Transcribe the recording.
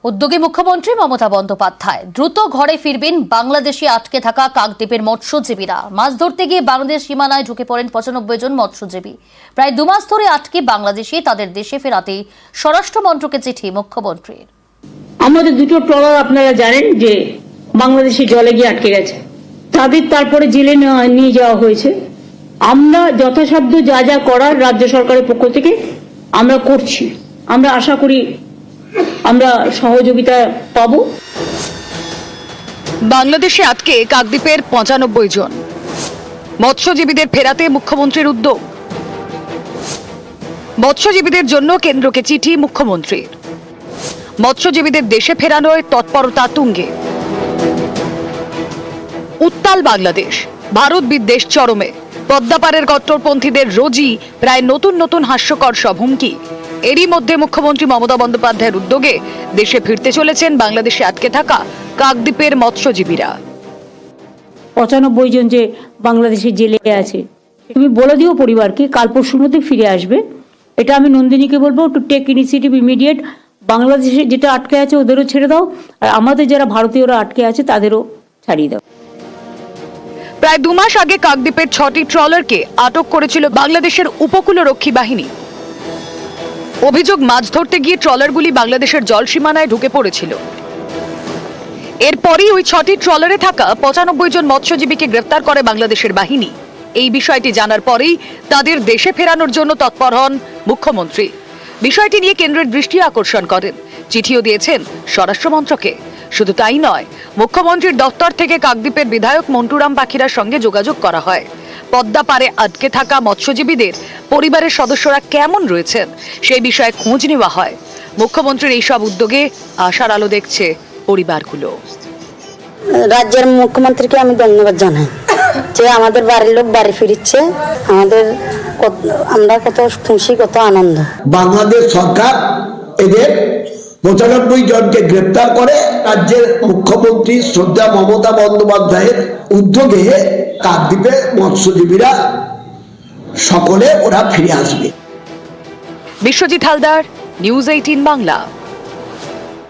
উদ্যোগী মুখ্যমন্ত্রী মমতা বন্দ্যোপাধ্যায় দ্রুত ঘরে ফিরবেন বাংলাদেশে আটকে থাকা কাকদ্বীপের মৎস্যজীবীরা। মাছ ধরতে গিয়ে বাংলাদেশ সীমানায় ঢুকে পড়েন 95 জন মৎস্যজীবী। প্রায় 2 মাস ধরে আটকে বাংলাদেশে তাদের দেশে ফেরাতেই স্বরাষ্ট্র মন্ত্রকে চিঠি মুখ্যমন্ত্রীর। আমাদের দুটো ট্রলার আপনারা জানেন যে বাংলাদেশে জলে গিয়ে আটকে গেছে, তাদের তারপরে জেলে নিয়ে যাওয়া হয়েছে। আমরা যথাসাধ্য যা যা করার রাজ্য সরকারের পক্ষ থেকে আমরা করছি। আমরা আশা করি আমরা সহযোগিতা পাব। বাংলাদেশে আটকে কাকদ্বীপের 95 জন মৎস্যজীবীদের ফেরাতে মুখ্যমন্ত্রীর উদ্যোগ। মৎস্যজীবীদের জন্য কেন্দ্রকে চিঠি মুখ্যমন্ত্রীর। মৎস্যজীবীদের দেশে ফেরানোয় তৎপরতা তুঙ্গে। উত্তাল বাংলাদেশ, ভারত বিদ্বেষ চরমে। পদ্মাপাড়ের কট্টরপন্থীদের রোজই প্রায় নতুন নতুন হাস্যকর সব হুমকি। এরই মধ্যে মুখ্যমন্ত্রী মমতা বন্দ্যোপাধ্যায়ের উদ্যোগে দেশে ফিরতে চলেছেন বাংলাদেশে আটকে থাকা কাকদ্বীপের মৎস্যজীবীরা। 95 জন যে বাংলাদেশে জেলে আছে, তুমি বলে দিও পরিবারকে কাল পরশুর মধ্যে ফিরে আসবে। এটা আমি নন্দিনীকে বলবো, টু টেক ইনিশিয়েটিভ ইমিডিয়েট। বাংলাদেশে যেটা আটকে আছে ওদেরও ছেড়ে দাও, আর আমাদের যারা ভারতীয়রা আটকে আছে তাদেরও ছাড়িয়ে দাও। প্রায় 2 মাস আগে কাকদ্বীপের 6টি ট্রলারকে আটক করেছিল বাংলাদেশের উপকূলরক্ষী বাহিনী। অভিযোগ, মাছ ধরতে গিয়ে ট্রলারগুলি বাংলাদেশের জল সীমানায় ঢুকে পড়েছিল। এরপরই ওই 6টি ট্রলারে থাকা 95 জন মৎস্যজীবীকে গ্রেফতার করে বাংলাদেশের বাহিনী। এই বিষয়টি জানার পরেই তাদের দেশে ফেরানোর জন্য তৎপর হন মুখ্যমন্ত্রী। বিষয়টি নিয়ে কেন্দ্রের দৃষ্টি আকর্ষণ করেন, চিঠিও দিয়েছেন স্বরাষ্ট্র মন্ত্রকে। শুধু তাই নয়, মুখ্যমন্ত্রীর দপ্তর থেকে কাকদ্বীপের বিধায়ক মন্টুরাম পাখিরার সঙ্গে যোগাযোগ করা হয়। পদ্মা পাড়ে আটকে থাকা মৎস্যজীবীদের পরিবারের সদস্যরা কেমন রয়েছেন সেই বিষয়ে খোঁজ নেওয়া হয়। মুখ্যমন্ত্রীর এইসব উদ্যোগে আশার আলো দেখছে পরিবারগুলো। রাজ্যের মুখ্যমন্ত্রীকে আমি ধন্যবাদ জানাই যে আমাদের বাড়ির লোক বাড়ি ফিরছে। আমরা কত খুশি, কত আনন্দ। বাংলাদেশ সরকার এদের 95 জনকে গ্রেপ্তার করে রাজ্যের মুখ্যমন্ত্রী শ্রদ্ধা মমতা বন্দ্যোপাধ্যায়ের উদ্যোগে কাকদ্বীপে মৎস্যজীবীরা সকলে ওরা ফিরে আসবে। বিশ্বজিৎ হালদার, নিউজ 18 বাংলা।